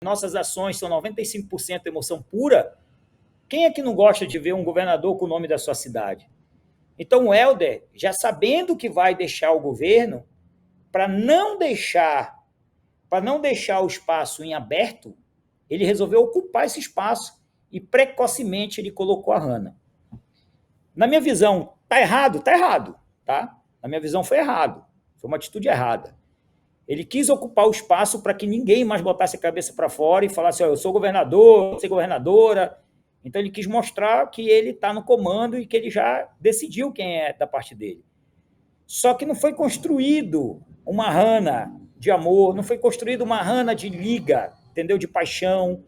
nossas ações são 95% emoção pura, quem é que não gosta de ver um governador com o nome da sua cidade? Então, o Helder, já sabendo que vai deixar o governo, para não deixar o espaço em aberto, ele resolveu ocupar esse espaço e precocemente ele colocou a Hanna. Na minha visão, tá errado? Tá errado, tá? Na minha visão foi errado, foi uma atitude errada. Ele quis ocupar o espaço para que ninguém mais botasse a cabeça para fora e falasse, eu sou governador, eu sou governadora. Então ele quis mostrar que ele está no comando e que ele já decidiu quem é da parte dele. Só que não foi construído uma Hanna de amor, não foi construído uma Hanna de liga, entendeu? De paixão.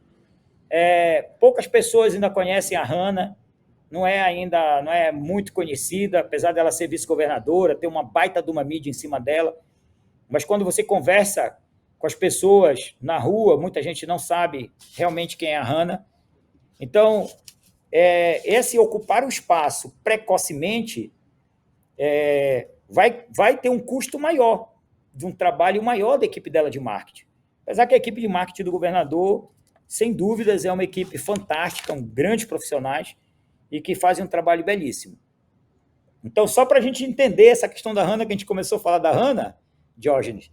Poucas pessoas ainda conhecem a Hanna, não é muito conhecida, apesar dela ser vice-governadora, ter uma baita de uma mídia em cima dela. Mas quando você conversa com as pessoas na rua, muita gente não sabe realmente quem é a Hanna. Então, esse ocupar o espaço precocemente vai ter um custo maior, de um trabalho maior da equipe dela de marketing. Apesar que a equipe de marketing do governador, sem dúvidas, é uma equipe fantástica, grandes profissionais e que fazem um trabalho belíssimo. Então, só para a gente entender essa questão da Hanna, que a gente começou a falar da Hanna, Diógenes,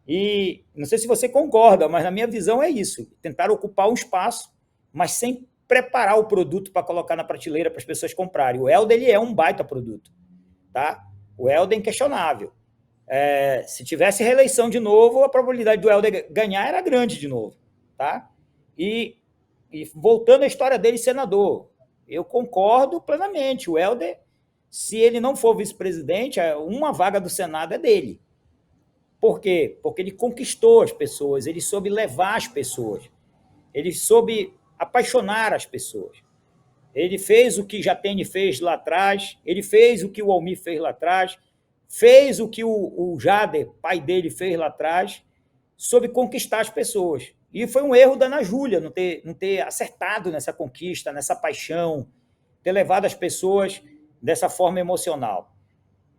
e não sei se você concorda, mas na minha visão é isso, tentar ocupar um espaço, mas sem preparar o produto para colocar na prateleira para as pessoas comprarem. O Helder, ele é um baita produto, tá? O Helder é inquestionável. Se tivesse reeleição de novo, a probabilidade do Helder ganhar era grande de novo, tá? E voltando à história dele, senador, eu concordo plenamente. O Helder, se ele não for vice-presidente, uma vaga do Senado é dele. Por quê? Porque ele conquistou as pessoas, ele soube levar as pessoas, ele soube apaixonar as pessoas. Ele fez o que Jatene fez lá atrás, ele fez o que o Almir fez lá atrás, fez o que o Jader, pai dele, fez lá atrás, soube conquistar as pessoas. E foi um erro da Ana Júlia não ter acertado nessa conquista, nessa paixão, ter levado as pessoas dessa forma emocional.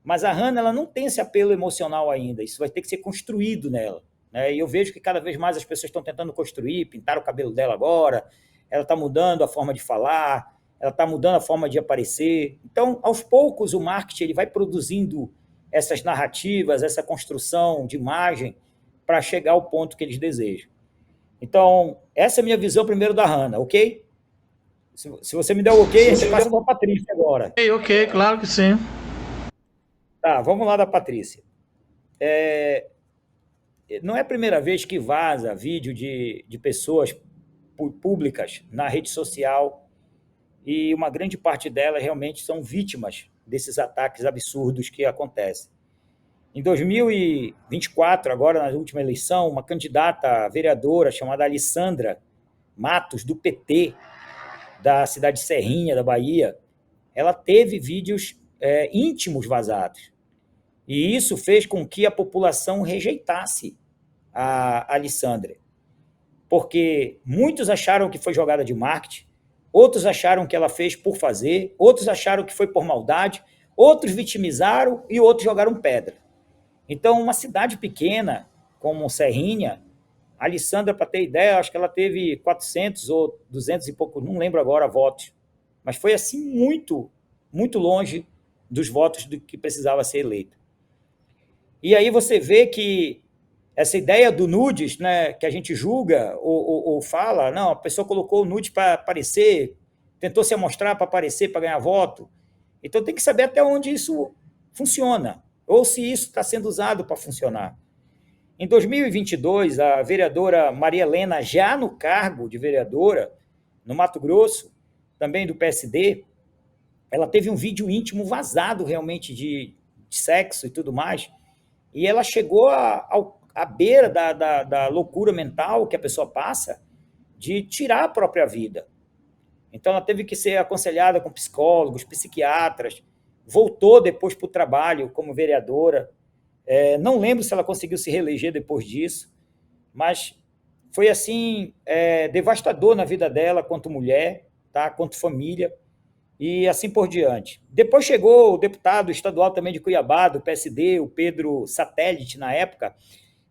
Mas a Hanna, ela não tem esse apelo emocional ainda, isso vai ter que ser construído nela. Né? E eu vejo que cada vez mais as pessoas estão tentando construir, pintar o cabelo dela agora, ela está mudando a forma de falar, ela está mudando a forma de aparecer. Então, aos poucos, o marketing ele vai produzindo essas narrativas, essa construção de imagem para chegar ao ponto que eles desejam. Então, essa é a minha visão primeiro da Hanna, ok? Se você me der o ok, a gente passa para a Patrícia agora. Ok, claro que sim. Tá, vamos lá da Patrícia. Não é a primeira vez que vaza vídeo de pessoas públicas na rede social e uma grande parte delas realmente são vítimas desses ataques absurdos que acontecem. Em 2024, agora na última eleição, uma candidata vereadora chamada Alessandra Matos, do PT, da cidade de Serrinha, da Bahia, ela teve vídeos íntimos vazados. E isso fez com que a população rejeitasse a Alessandra. Porque muitos acharam que foi jogada de marketing, outros acharam que ela fez por fazer, outros acharam que foi por maldade, outros vitimizaram e outros jogaram pedra. Então, uma cidade pequena, como Serrinha, a Alessandra, para ter ideia, acho que ela teve 400 ou 200 e pouco, não lembro agora, votos. Mas foi assim muito, muito longe dos votos do que precisava ser eleita. E aí você vê que essa ideia do nudes, né, que a gente julga ou fala, não, a pessoa colocou o nude para aparecer, tentou se amostrar para aparecer, para ganhar voto. Então tem que saber até onde isso funciona, ou se isso está sendo usado para funcionar. Em 2022, a vereadora Maria Helena, já no cargo de vereadora, no Mato Grosso, também do PSD, ela teve um vídeo íntimo vazado realmente de sexo e tudo mais, e ela chegou à beira da loucura mental que a pessoa passa de tirar a própria vida. Então, ela teve que ser aconselhada com psicólogos, psiquiatras, voltou depois para o trabalho como vereadora. Não lembro se ela conseguiu se reeleger depois disso, mas foi assim devastador na vida dela, quanto mulher, tá? Quanto família, e assim por diante. Depois chegou o deputado estadual também de Cuiabá, do PSD, o Pedro Satélite, na época,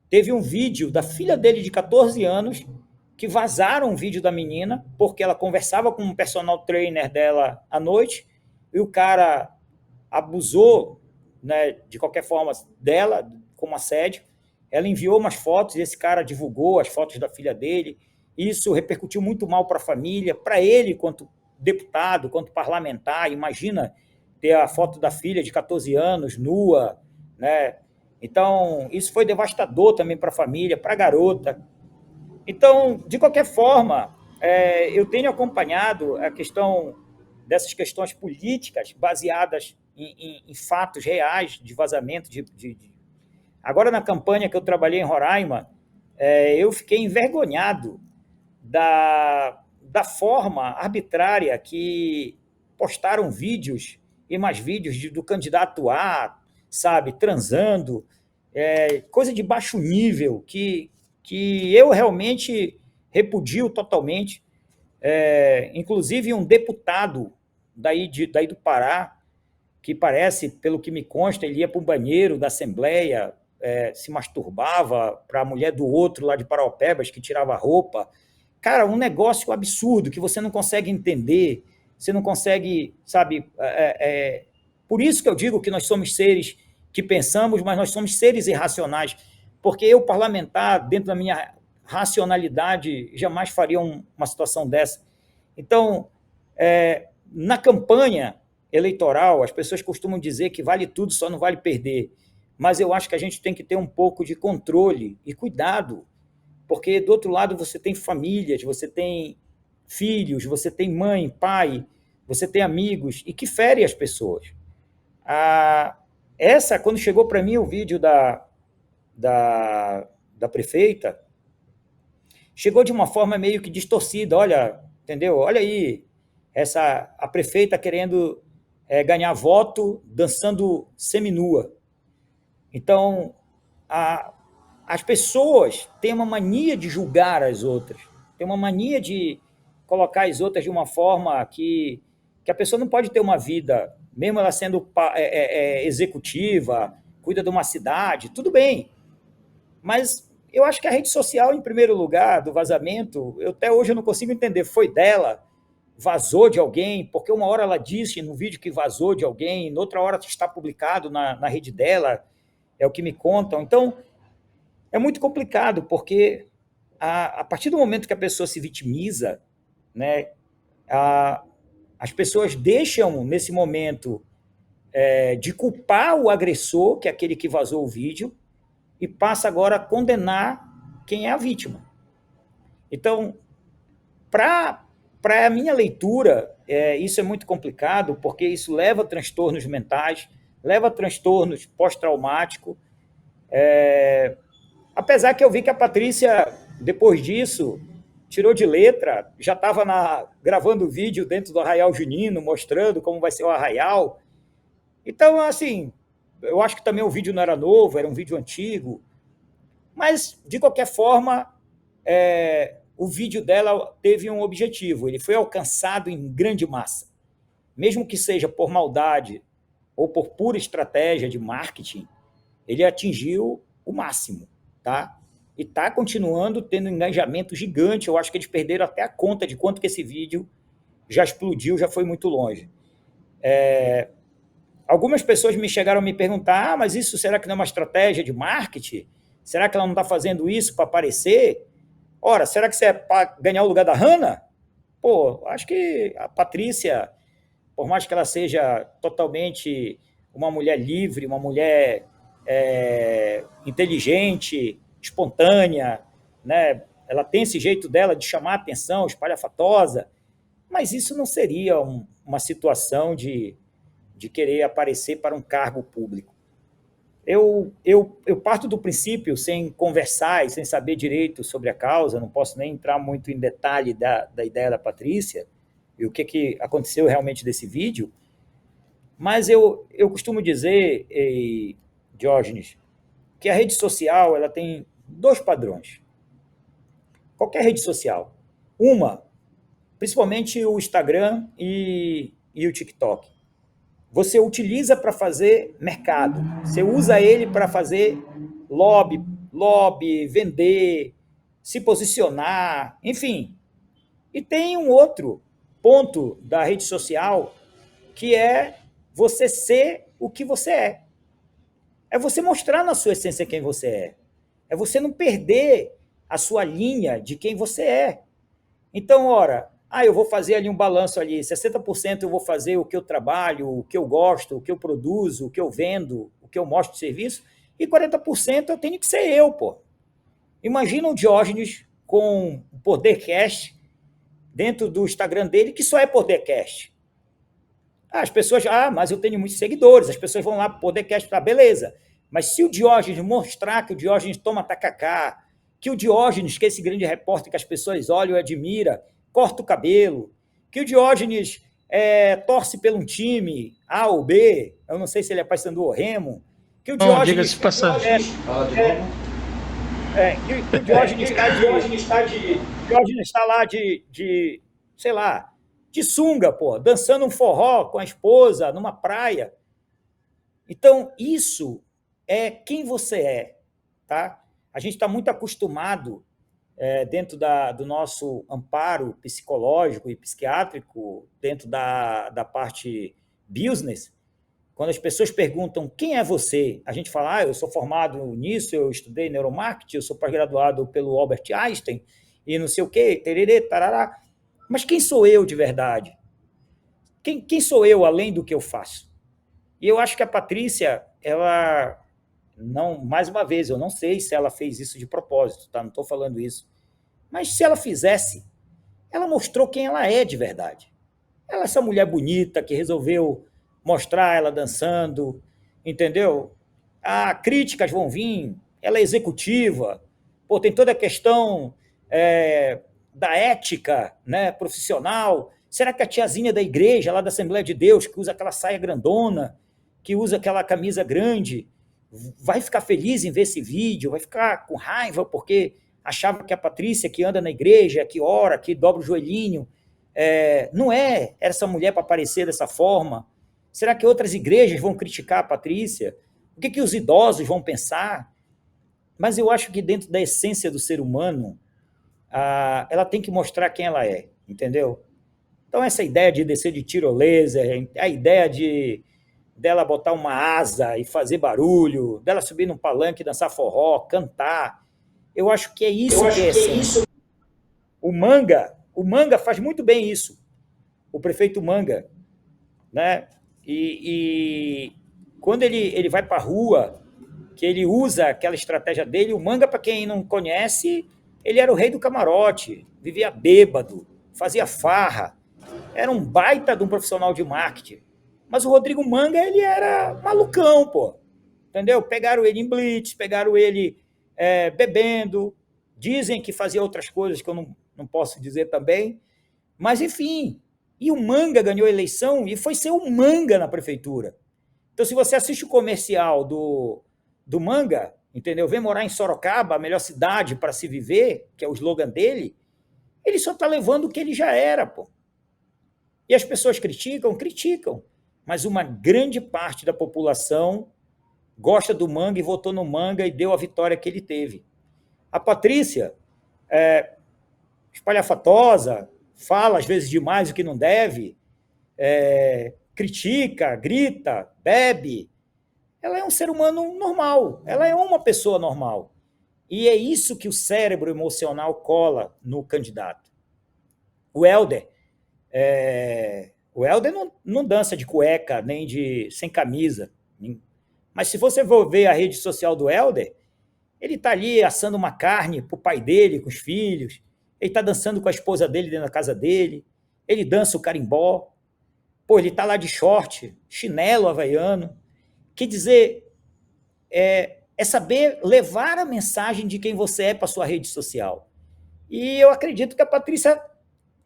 teve um vídeo da filha dele de 14 anos, que vazaram um vídeo da menina, porque ela conversava com um personal trainer dela à noite, e o cara abusou, né, de qualquer forma dela, como assédio. Ela enviou umas fotos e esse cara divulgou as fotos da filha dele. Isso repercutiu muito mal para a família, para ele, quanto deputado, quanto parlamentar. Imagina ter a foto da filha de 14 anos, nua, né? Então, isso foi devastador também para a família, para a garota. Então, de qualquer forma, eu tenho acompanhado a questão dessas questões políticas baseadas em fatos reais de vazamento. Agora, na campanha que eu trabalhei em Roraima, eu fiquei envergonhado da forma arbitrária que postaram vídeos e mais vídeos do candidato A, sabe, transando, coisa de baixo nível, que eu realmente repudio totalmente. Inclusive, um deputado daí do Pará, que parece, pelo que me consta, ele ia para o banheiro da Assembleia, se masturbava para a mulher do outro lá de Paraupebas, que tirava a roupa. Cara, um negócio absurdo que você não consegue entender, você não consegue, sabe... Por isso que eu digo que nós somos seres que pensamos, mas nós somos seres irracionais, porque eu, parlamentar, dentro da minha racionalidade, jamais faria uma situação dessa. Então, na campanha eleitoral, as pessoas costumam dizer que vale tudo, só não vale perder. Mas eu acho que a gente tem que ter um pouco de controle e cuidado, porque do outro lado você tem famílias, você tem filhos, você tem mãe, pai, você tem amigos, e que fere as pessoas. Quando chegou para mim o vídeo da prefeita, chegou de uma forma meio que distorcida. Olha, entendeu? Olha aí, a prefeita querendo ganhar voto dançando seminua. Então, as pessoas têm uma mania de julgar as outras, têm uma mania de colocar as outras de uma forma que a pessoa não pode ter uma vida, mesmo ela sendo executiva, cuida de uma cidade, tudo bem. Mas eu acho que a rede social, em primeiro lugar, do vazamento, até hoje eu não consigo entender, foi dela, vazou de alguém, porque uma hora ela disse no vídeo que vazou de alguém, noutra hora está publicado na rede dela, é o que me contam. Então, é muito complicado, porque a partir do momento que a pessoa se vitimiza, né, as pessoas deixam, nesse momento, de culpar o agressor, que é aquele que vazou o vídeo, e passa agora a condenar quem é a vítima. Então, para a minha leitura, isso é muito complicado, porque isso leva a transtornos mentais, leva a transtornos pós-traumáticos. Apesar que eu vi que a Patrícia, depois disso, tirou de letra, já estava gravando vídeo dentro do Arraial Junino, mostrando como vai ser o Arraial. Então, assim, eu acho que também o vídeo não era novo, era um vídeo antigo, mas, de qualquer forma, o vídeo dela teve um objetivo, ele foi alcançado em grande massa. Mesmo que seja por maldade ou por pura estratégia de marketing, ele atingiu o máximo, tá? E está continuando tendo um engajamento gigante. Eu acho que eles perderam até a conta de quanto que esse vídeo já explodiu, já foi muito longe. Algumas pessoas me chegaram a me perguntar, mas isso será que não é uma estratégia de marketing? Será que ela não está fazendo isso para aparecer? Ora, será que isso é para ganhar o lugar da Hannah? Pô, acho que a Patrícia, por mais que ela seja totalmente uma mulher livre, uma mulher inteligente, espontânea, né? Ela tem esse jeito dela de chamar a atenção, espalhafatosa, mas isso não seria uma situação de querer aparecer para um cargo público. Eu parto do princípio, sem conversar e sem saber direito sobre a causa, não posso nem entrar muito em detalhe da ideia da Patrícia e o que aconteceu realmente desse vídeo, mas eu costumo dizer, Diógenes, que a rede social ela tem dois padrões. Qualquer rede social. Uma, principalmente o Instagram e o TikTok. Você utiliza para fazer mercado. Você usa ele para fazer lobby, vender, se posicionar, enfim. E tem um outro ponto da rede social que é você ser o que você é. É você mostrar na sua essência quem você é. É você não perder a sua linha de quem você é. Então, ora, eu vou fazer ali um balanço ali, 60% eu vou fazer o que eu trabalho, o que eu gosto, o que eu produzo, o que eu vendo, o que eu mostro de serviço, e 40% eu tenho que ser eu, pô. Imagina o Diógenes com o Podercast dentro do Instagram dele, que só é Podercast. As pessoas, mas eu tenho muitos seguidores, as pessoas vão lá para o Podercast, tá, beleza. Mas se o Diógenes mostrar que o Diógenes toma tacacá, que o Diógenes, que é esse grande repórter que as pessoas olham e admiram, corta o cabelo, que o Diógenes torce pelo um time, A ou B, eu não sei se ele é Paysandu ou Remo, que o Não, Diógenes... diga-se de passagem. Fala de novo. Que o Diógenes está lá sei lá, de sunga, pô, dançando um forró com a esposa numa praia. Então, isso é quem você é, tá? A gente está muito acostumado, dentro do nosso amparo psicológico e psiquiátrico, dentro da parte business, quando as pessoas perguntam quem é você, a gente fala, eu sou formado nisso, eu estudei neuromarketing, eu sou pós-graduado pelo Albert Einstein, e não sei o quê, tererê, tarará. Mas quem sou eu de verdade? Quem sou eu além do que eu faço? E eu acho que a Patrícia, ela não, mais uma vez, eu não sei se ela fez isso de propósito, tá? Não estou falando isso. Mas se ela fizesse, ela mostrou quem ela é de verdade. Ela é essa mulher bonita que resolveu mostrar ela dançando, entendeu? Críticas vão vir, ela é executiva, pô, tem toda a questão da ética, né, profissional. Será que a tiazinha da igreja, lá da Assembleia de Deus, que usa aquela saia grandona, que usa aquela camisa grande, vai ficar feliz em ver esse vídeo, vai ficar com raiva porque achava que a Patrícia, que anda na igreja, que ora, que dobra o joelhinho, não é essa mulher para aparecer dessa forma? Será que outras igrejas vão criticar a Patrícia? O que os idosos vão pensar? Mas eu acho que dentro da essência do ser humano, ela tem que mostrar quem ela é, entendeu? Então essa ideia de descer de tirolesa, a ideia dela botar uma asa e fazer barulho, dela subir num palanque, dançar forró, cantar, eu acho que é isso que é essência. O Manga faz muito bem isso, o prefeito Manga, né? E quando ele vai para a rua, que ele usa aquela estratégia dele, o Manga, para quem não conhece, ele era o rei do camarote, vivia bêbado, fazia farra, era um baita de um profissional de marketing. Mas o Rodrigo Manga, ele era malucão, pô. Entendeu? Pegaram ele em blitz, pegaram ele bebendo, dizem que fazia outras coisas que eu não posso dizer também, mas enfim. E o Manga ganhou a eleição e foi ser o Manga na prefeitura. Então, se você assiste o comercial do Manga, entendeu? Vem morar em Sorocaba, a melhor cidade para se viver, que é o slogan dele, ele só está levando o que ele já era, pô. E as pessoas criticam, mas uma grande parte da população gosta do Manga e votou no Manga e deu a vitória que ele teve. A Patrícia espalhafatosa, fala às vezes demais o que não deve, critica, grita, bebe. Ela é um ser humano normal, ela é uma pessoa normal. E é isso que o cérebro emocional cola no candidato. O Helder, não dança de cueca, nem sem camisa. Mas se você for ver a rede social do Helder, ele está ali assando uma carne para o pai dele, com os filhos, ele está dançando com a esposa dele dentro da casa dele, ele dança o carimbó, pô, ele está lá de short, chinelo havaiano. Quer dizer, é saber levar a mensagem de quem você é para sua rede social. E eu acredito que a Patrícia,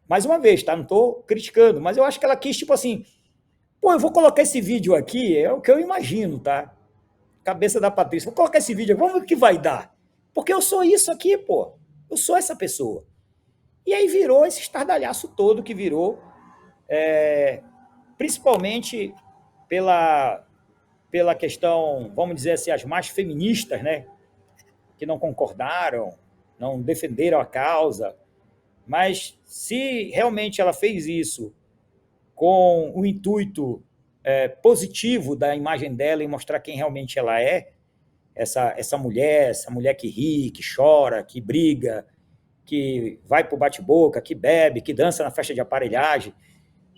mais uma vez, tá? Não estou criticando, mas eu acho que ela quis, tipo assim, pô, eu vou colocar esse vídeo aqui, é o que eu imagino, tá? Cabeça da Patrícia, vou colocar esse vídeo, vamos ver o que vai dar. Porque eu sou isso aqui, pô. Eu sou essa pessoa. E aí virou esse estardalhaço todo que virou, principalmente pela questão, vamos dizer assim, as mais feministas, né? Que não concordaram. não defenderam a causa, mas se realmente ela fez isso com o intuito positivo da imagem dela e mostrar quem realmente ela é, essa mulher que ri, que chora, que briga, que vai pro bate-boca, que bebe, que dança na festa de aparelhagem,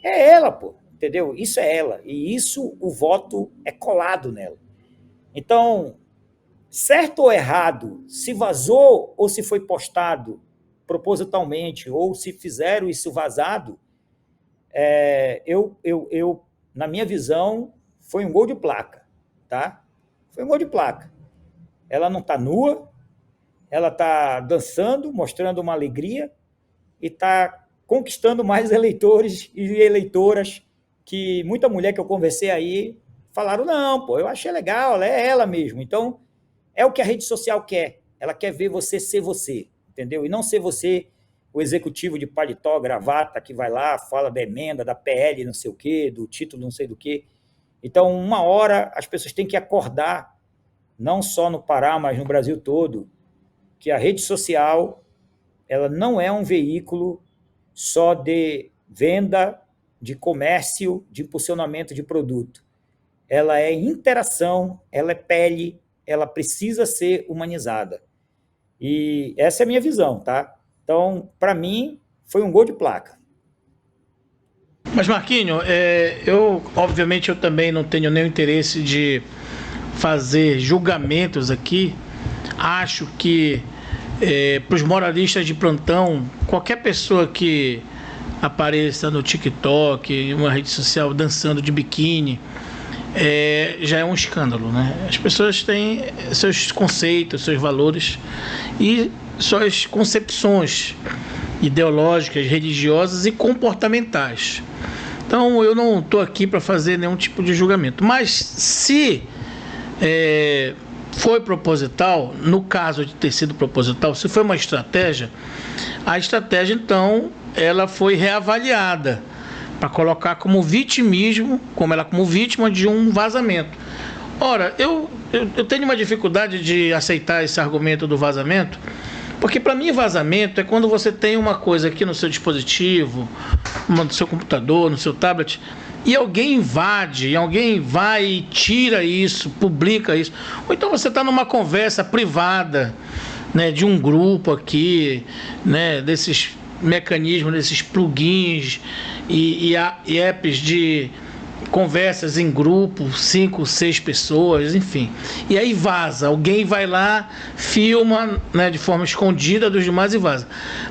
é ela, pô, entendeu? Isso é ela, e isso o voto é colado nela. Então, certo ou errado, se vazou ou se foi postado propositalmente, ou se fizeram isso vazado, na minha visão, foi um gol de placa, tá? Foi um gol de placa. Ela não está nua, ela está dançando, mostrando uma alegria e está conquistando mais eleitores e eleitoras que muita mulher que eu conversei aí falaram, não, pô, eu achei legal, ela é ela mesmo. Então, é o que a rede social quer. Ela quer ver você ser você, entendeu? E não ser você, o executivo de paletó, gravata, que vai lá, fala da emenda, da PL, não sei o quê, do título não sei do quê. Então, uma hora, as pessoas têm que acordar, não só no Pará, mas no Brasil todo, que a rede social ela não é um veículo só de venda, de comércio, de impulsionamento de produto. Ela é interação, ela é pele, ela precisa ser humanizada. E essa é a minha visão, tá? Então, para mim, foi um gol de placa. Mas Marquinho, obviamente eu também não tenho nenhum interesse de fazer julgamentos aqui. Acho que para os moralistas de plantão, qualquer pessoa que apareça no TikTok, em uma rede social dançando de biquíni, já é um escândalo, né? As pessoas têm seus conceitos, seus valores e suas concepções ideológicas, religiosas e comportamentais. Então eu não estou aqui para fazer nenhum tipo de julgamento. Mas se foi proposital, no caso de ter sido proposital, se foi uma estratégia, a estratégia então ela foi reavaliada para colocar como vitimismo, como vítima de um vazamento. Ora, eu tenho uma dificuldade de aceitar esse argumento do vazamento, porque para mim vazamento é quando você tem uma coisa aqui no seu dispositivo, no seu computador, no seu tablet, e alguém invade, alguém vai e tira isso, publica isso. Ou então você está numa conversa privada, né, de um grupo aqui, né, desses mecanismos, desses plugins e apps de conversas em grupo, 5, 6 pessoas, enfim. E aí vaza, alguém vai lá, filma, né, de forma escondida dos demais e vaza.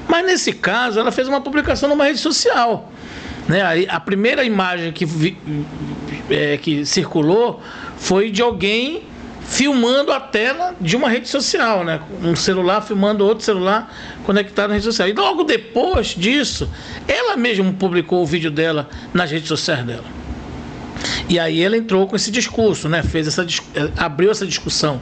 Mas nesse caso, ela fez uma publicação numa rede social, né? A primeira imagem que circulou foi de alguém filmando a tela de uma rede social, né? Um celular filmando outro celular conectado na rede social. E logo depois disso, ela mesma publicou o vídeo dela nas redes sociais dela. E aí ela entrou com esse discurso, né? Abriu essa discussão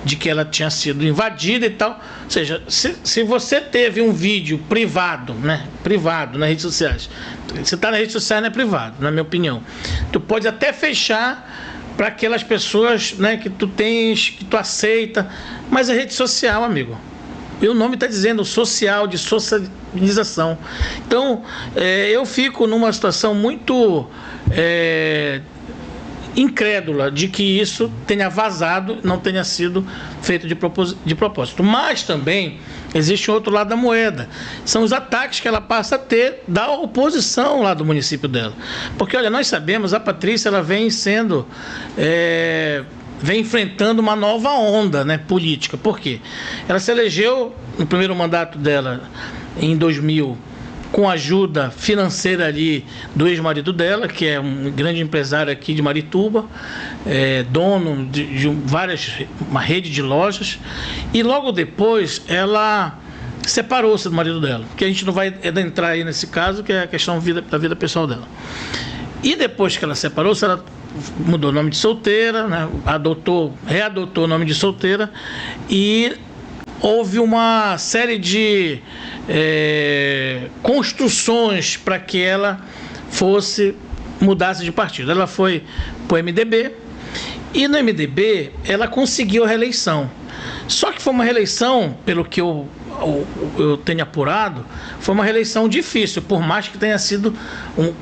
de que ela tinha sido invadida e tal. Ou seja, se você teve um vídeo privado, né? Privado nas redes sociais. Você está na rede social, não é privado, na minha opinião. Tu pode até fechar para aquelas pessoas, né, que tu tens, que tu aceita, mas é rede social, amigo. E o nome está dizendo social, de socialização. Então, eu fico numa situação muito incrédula de que isso tenha vazado, não tenha sido feito de propósito. Mas também existe outro lado da moeda. São os ataques que ela passa a ter da oposição lá do município dela. Porque, olha, nós sabemos, a Patrícia ela vem enfrentando uma nova onda, né, política. Por quê? Ela se elegeu no primeiro mandato dela em 2000 com a ajuda financeira ali do ex-marido dela, que é um grande empresário aqui de Marituba, dono de uma rede de lojas, e logo depois ela separou-se do marido dela, que a gente não vai entrar aí nesse caso, que é a questão da vida pessoal dela. E depois que ela separou-se, ela mudou o nome de solteira, né, readotou o nome de solteira, e houve uma série de construções para que ela mudasse de partido. Ela foi para o MDB, e no MDB ela conseguiu a reeleição. Só que foi uma reeleição, pelo que eu eu tenho apurado, foi uma reeleição difícil, por mais que tenha sido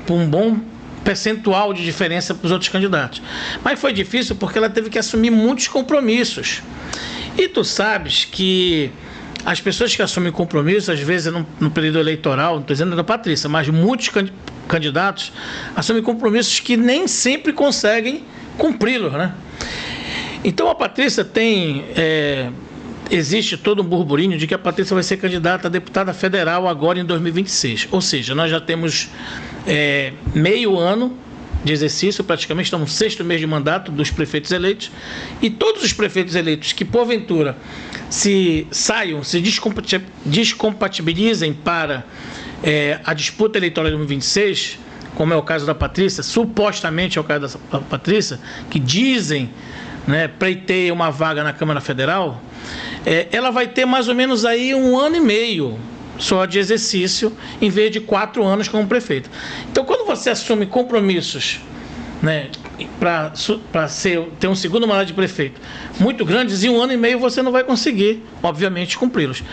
um bom percentual de diferença para os outros candidatos. Mas foi difícil porque ela teve que assumir muitos compromissos. E tu sabes que as pessoas que assumem compromissos, às vezes no período eleitoral, não estou dizendo da Patrícia, mas muitos candidatos assumem compromissos que nem sempre conseguem cumpri-los, né? Então a Patrícia existe todo um burburinho de que a Patrícia vai ser candidata a deputada federal agora em 2026. Ou seja, nós já temos meio ano de exercício, praticamente estamos no 6º mês de mandato dos prefeitos eleitos, e todos os prefeitos eleitos que porventura se descompatibilizem para a disputa eleitoral de 2026, como é o caso da Patrícia, supostamente é o caso da Patrícia, que dizem, né, pleiteia uma vaga na Câmara Federal, ela vai ter mais ou menos aí 1 ano e meio só de exercício, em vez de 4 anos como prefeito. Então, quando você assume compromissos, né, para ter um segundo mandato de prefeito muito grandes, em 1 ano e meio você não vai conseguir, obviamente, cumpri-los.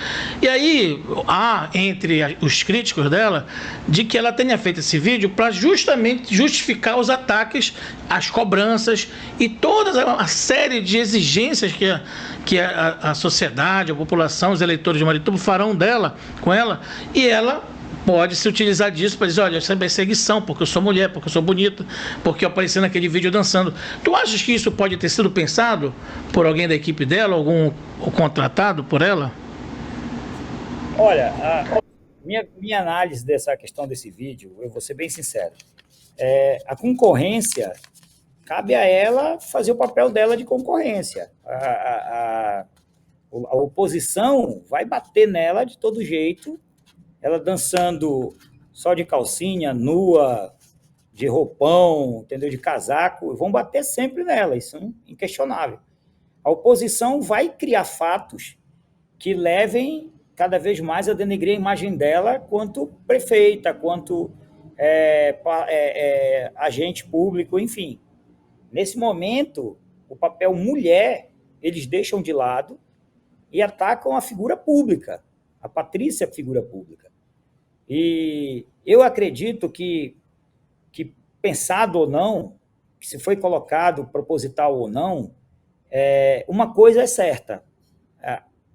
E aí, há entre os críticos dela, de que ela tenha feito esse vídeo para justamente justificar os ataques, as cobranças e toda a série de exigências que a sociedade, a população, os eleitores de Marituba farão com ela, e ela pode se utilizar disso para dizer, olha, isso é perseguição, porque eu sou mulher, porque eu sou bonita, porque eu apareci naquele vídeo dançando. Tu achas que isso pode ter sido pensado por alguém da equipe dela, ou contratado por ela? Olha, minha análise dessa questão desse vídeo, eu vou ser bem sincero, a concorrência, cabe a ela fazer o papel dela de concorrência. A oposição vai bater nela de todo jeito, ela dançando só de calcinha, nua, de roupão, entendeu? De casaco, vão bater sempre nela, isso é inquestionável. A oposição vai criar fatos que levem cada vez mais a denegrir a imagem dela quanto prefeita, quanto agente público, enfim. Nesse momento, o papel mulher, eles deixam de lado e atacam a figura pública. A Patrícia é figura pública. E eu acredito que pensado ou não, que se foi colocado proposital ou não, uma coisa é certa.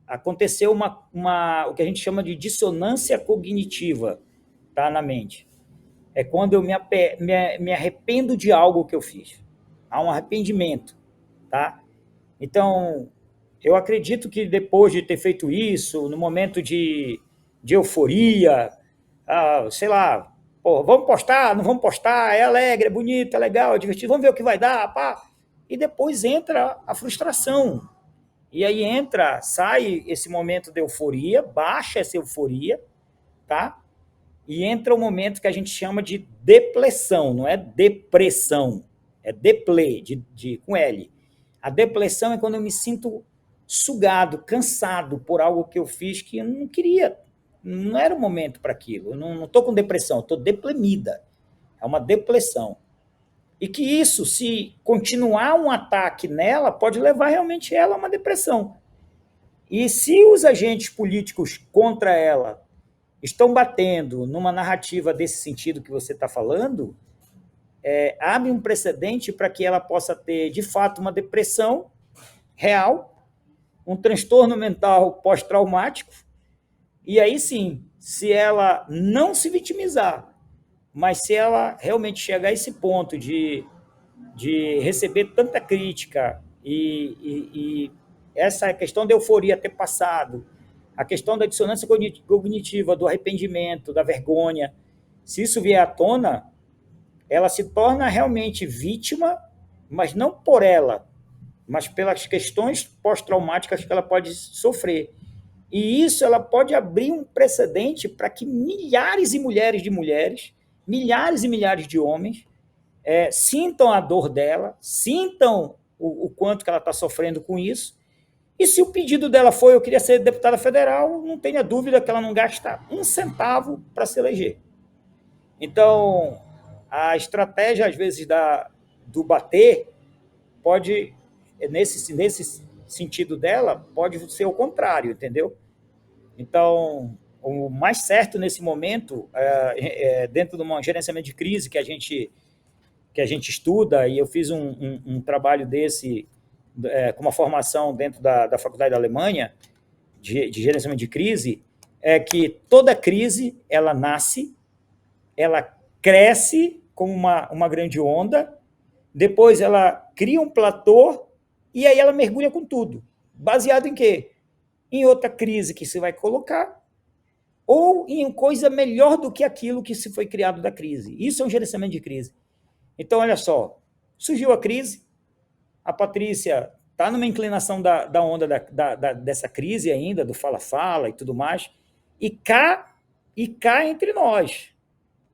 Aconteceu o que a gente chama de dissonância cognitiva, tá, na mente. É quando eu me arrependo de algo que eu fiz. Há um arrependimento, tá? Então, eu acredito que depois de ter feito isso, no momento de euforia, sei lá, pô, vamos postar, não vamos postar, é alegre, é bonito, é legal, é divertido, vamos ver o que vai dar, pá. E depois entra a frustração. E aí sai esse momento de euforia, baixa essa euforia, tá? E entra o momento que a gente chama de depressão, não é depressão, é deple, com L. A depressão é quando eu me sinto sugado, cansado por algo que eu fiz que eu não queria, não era o momento para aquilo. Eu não estou com depressão, estou deprimida. É uma depressão. E que isso, se continuar um ataque nela, pode levar realmente ela a uma depressão. E se os agentes políticos contra ela estão batendo numa narrativa desse sentido que você está falando, abre um precedente para que ela possa ter, de fato, uma depressão real, um transtorno mental pós-traumático, e aí sim, se ela não se vitimizar, mas se ela realmente chegar a esse ponto de receber tanta crítica e essa questão da euforia ter passado, a questão da dissonância cognitiva, do arrependimento, da vergonha, se isso vier à tona, ela se torna realmente vítima, mas não por ela, mas pelas questões pós-traumáticas que ela pode sofrer. E isso ela pode abrir um precedente para que milhares e mulheres de mulheres, milhares e milhares de homens sintam a dor dela, sintam o quanto que ela está sofrendo com isso. E se o pedido dela foi, eu queria ser deputada federal, não tenha dúvida que ela não gasta um centavo para se eleger. Então, a estratégia, às vezes, do bater, pode, nesse sentido dela, pode ser o contrário, entendeu? Então, o mais certo nesse momento, dentro de um gerenciamento de crise que a gente estuda, e eu fiz um trabalho desse com uma formação dentro da Faculdade da Alemanha, de gerenciamento de crise, é que toda crise, ela nasce, ela cresce como uma grande onda, depois ela cria um platô, e aí ela mergulha com tudo. Baseado em quê? Em outra crise que se vai colocar, ou em coisa melhor do que aquilo que se foi criado da crise. Isso é um gerenciamento de crise. Então, olha só, surgiu a crise, a Patrícia está numa inclinação da onda dessa crise ainda, do fala-fala e tudo mais, e cá entre nós,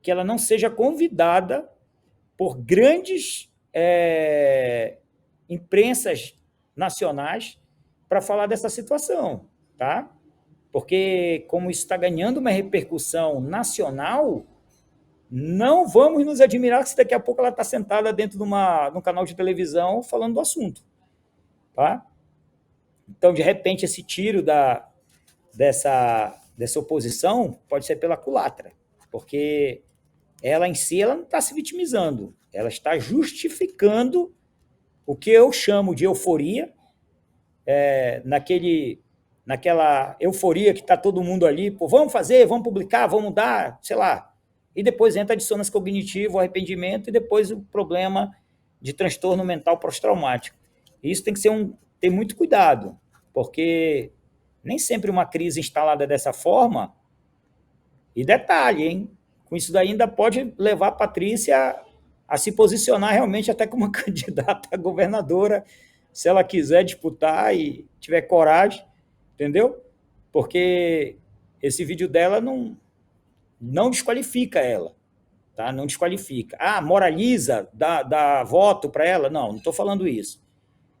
que ela não seja convidada por grandes imprensas nacionais para falar dessa situação, tá? Porque, como isso está ganhando uma repercussão nacional, não vamos nos admirar se daqui a pouco ela está sentada dentro de num canal de televisão falando do assunto, tá? Então, de repente, esse tiro dessa oposição pode ser pela culatra, porque ela em si ela não está se vitimizando, ela está justificando o que eu chamo de euforia, naquela euforia que está todo mundo ali, pô, vamos fazer, vamos publicar, vamos dar, sei lá, e depois entra a dissonância cognitiva, o arrependimento, e depois o problema de transtorno mental pós-traumático. Isso tem que ter muito cuidado, porque nem sempre uma crise instalada dessa forma, e detalhe, hein, com isso daí ainda pode levar a Patrícia a se posicionar realmente até como uma candidata a governadora, se ela quiser disputar e tiver coragem, entendeu? Porque esse vídeo dela não desqualifica ela, tá? Não desqualifica. Moraliza, dá voto para ela? Não estou falando isso.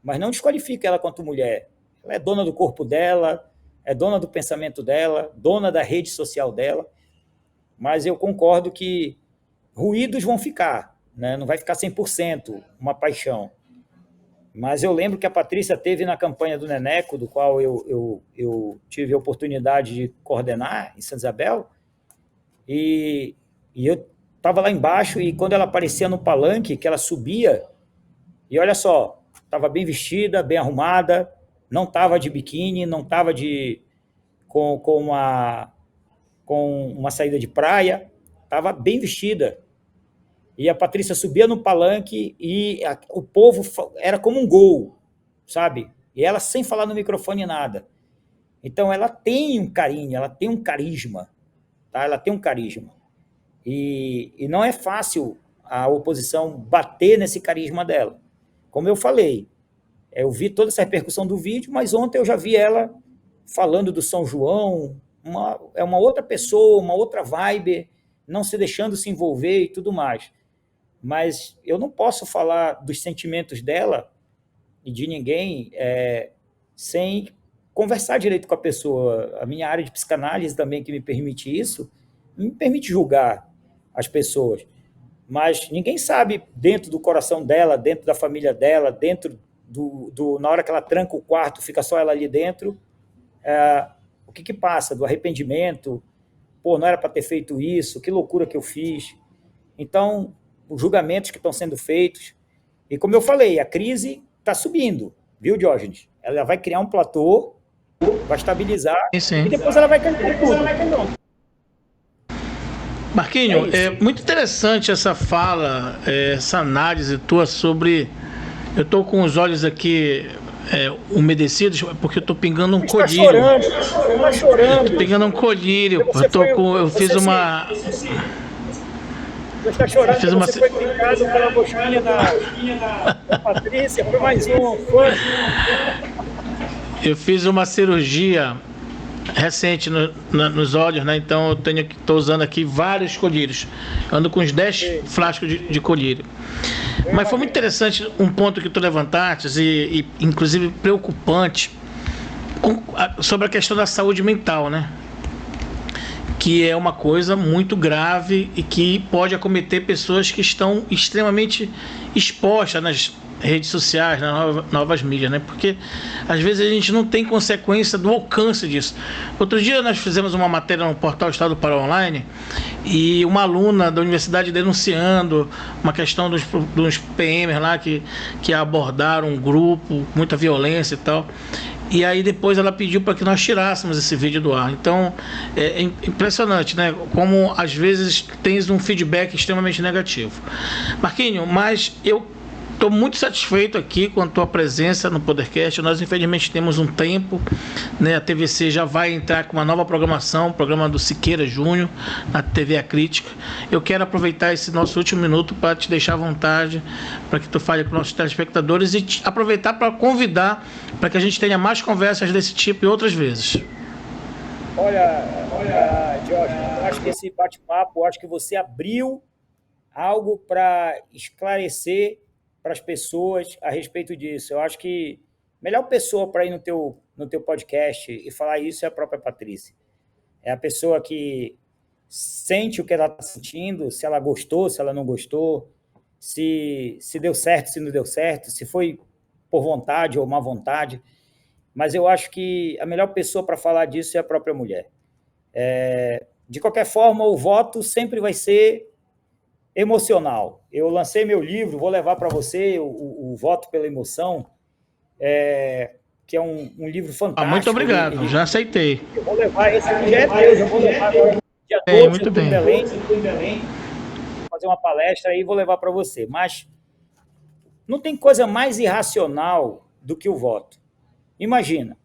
Mas não desqualifica ela quanto mulher. Ela é dona do corpo dela, é dona do pensamento dela, dona da rede social dela, mas eu concordo que ruídos vão ficar, né? Não vai ficar 100% uma paixão. Mas eu lembro que a Patrícia teve na campanha do Neneco, do qual eu tive a oportunidade de coordenar em Santa Isabel, e eu estava lá embaixo, e quando ela aparecia no palanque, que ela subia, e olha só, estava bem vestida, bem arrumada, não estava de biquíni, não estava com uma saída de praia, estava bem vestida. E a Patrícia subia no palanque e o povo era como um gol, sabe? E ela sem falar no microfone nada. Então ela tem um carinho, ela tem um carisma, tá? Ela tem um carisma. E não é fácil a oposição bater nesse carisma dela. Como eu falei, eu vi toda essa repercussão do vídeo, mas ontem eu já vi ela falando do São João, é uma outra pessoa, uma outra vibe, não se deixando se envolver e tudo mais. Mas eu não posso falar dos sentimentos dela e de ninguém sem conversar direito com a pessoa. A minha área de psicanálise também, que me permite isso, me permite julgar as pessoas. Mas ninguém sabe, dentro do coração dela, dentro da família dela, dentro na hora que ela tranca o quarto, fica só ela ali dentro, o que passa, do arrependimento, pô, não era para ter feito isso, que loucura que eu fiz. Então, os julgamentos que estão sendo feitos, e como eu falei, a crise está subindo, viu, Diógenes? Ela vai criar um platô, vai estabilizar, sim. E depois ela vai cair com tudo. Marquinho, é muito interessante essa fala, essa análise tua sobre... Eu estou com os olhos aqui umedecidos, porque eu estou pingando um colírio. Você está chorando. Estou pingando um colírio. Eu fiz uma... Você está chorando porque você foi picado pela mosquinha da Patrícia, foi mais um. Eu fiz uma cirurgia recente nos olhos, né? Então eu estou usando aqui vários colírios. Ando com uns 10 frascos de colírio. Mas foi muito interessante um ponto que tu levantaste, e inclusive preocupante, sobre a questão da saúde mental, né? Que é uma coisa muito grave e que pode acometer pessoas que estão extremamente expostas redes sociais, nas novas mídias, né? Porque às vezes a gente não tem consequência do alcance disso. Outro dia nós fizemos uma matéria no portal Estado do Pará Online e uma aluna da universidade denunciando uma questão dos PMs lá que abordaram um grupo, muita violência e tal. E aí depois ela pediu para que nós tirássemos esse vídeo do ar. Então é impressionante, né? Como às vezes tens um feedback extremamente negativo. Marquinho, mas eu estou muito satisfeito aqui com a tua presença no Podercast. Nós infelizmente temos um tempo, né? A TVC já vai entrar com uma nova programação, o programa do Siqueira Júnior, na TV A Crítica. Eu quero aproveitar esse nosso último minuto para te deixar à vontade, para que tu fale com nossos telespectadores e aproveitar para convidar para que a gente tenha mais conversas desse tipo e outras vezes. Olha, Jorge, eu acho que esse bate-papo, eu acho que você abriu algo para esclarecer para as pessoas a respeito disso. Eu acho que a melhor pessoa para ir no teu podcast e falar isso é a própria Patrícia. É a pessoa que sente o que ela está sentindo, se ela gostou, se ela não gostou, se deu certo, se não deu certo, se foi por vontade ou má vontade. Mas eu acho que a melhor pessoa para falar disso é a própria mulher. De qualquer forma, o voto sempre vai ser emocional. Eu lancei meu livro, vou levar para você o Voto pela Emoção, que é um livro fantástico. Muito obrigado, já aceitei. Eu vou levar, esse aqui já é teu, eu vou levar agora dia 12, muito bem. Em Belém, fazer uma palestra aí e vou levar para você. Mas não tem coisa mais irracional do que o voto. Imagina,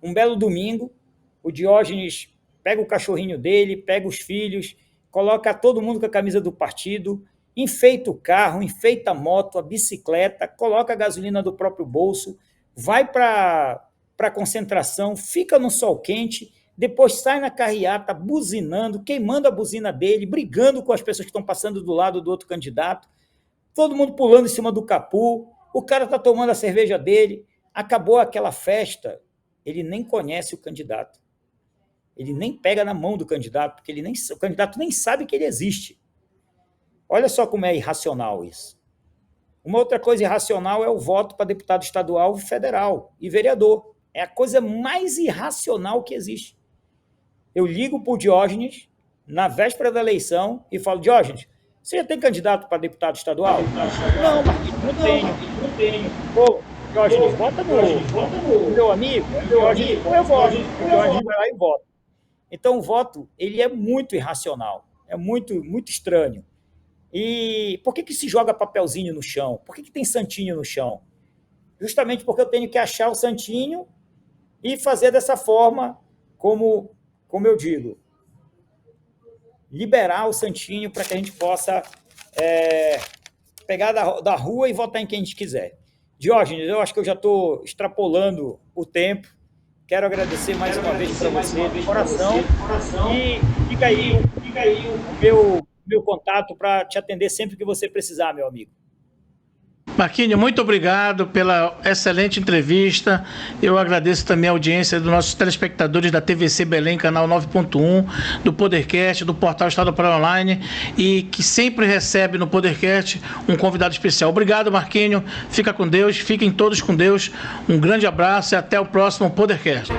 um belo domingo, o Diógenes pega o cachorrinho dele, pega os filhos, coloca todo mundo com a camisa do partido, enfeita o carro, enfeita a moto, a bicicleta, coloca a gasolina do próprio bolso, vai para a concentração, fica no sol quente, depois sai na carreata buzinando, queimando a buzina dele, brigando com as pessoas que estão passando do lado do outro candidato, todo mundo pulando em cima do capô, o cara está tomando a cerveja dele, acabou aquela festa, ele nem conhece o candidato. Ele nem pega na mão do candidato, porque o candidato nem sabe que ele existe. Olha só como é irracional isso. Uma outra coisa irracional é o voto para deputado estadual, federal e vereador. É a coisa mais irracional que existe. Eu ligo para o Diógenes, na véspera da eleição, e falo, Diógenes, você já tem candidato para deputado estadual? Não, Marquinhos, não tenho. Pô, Diógenes, vota no meu amigo. Diógenes, eu voto. O Diógenes vai lá e vota. Então, o voto ele é muito irracional, é muito, muito estranho. E por que se joga papelzinho no chão? Por que tem santinho no chão? Justamente porque eu tenho que achar o santinho e fazer dessa forma, como eu digo, liberar o santinho para que a gente possa pegar da rua e votar em quem a gente quiser. Diógenes, eu acho que eu já estou extrapolando o tempo. Quero agradecer mais uma vez para você, de coração. E fica aí o meu contato para te atender sempre que você precisar, meu amigo. Marquinhos, muito obrigado pela excelente entrevista. Eu agradeço também a audiência dos nossos telespectadores da TVC Belém, canal 9.1, do Podercast, do portal Estado do Pará Online, e que sempre recebe no Podercast um convidado especial. Obrigado, Marquinhos. Fica com Deus, fiquem todos com Deus. Um grande abraço e até o próximo Podercast.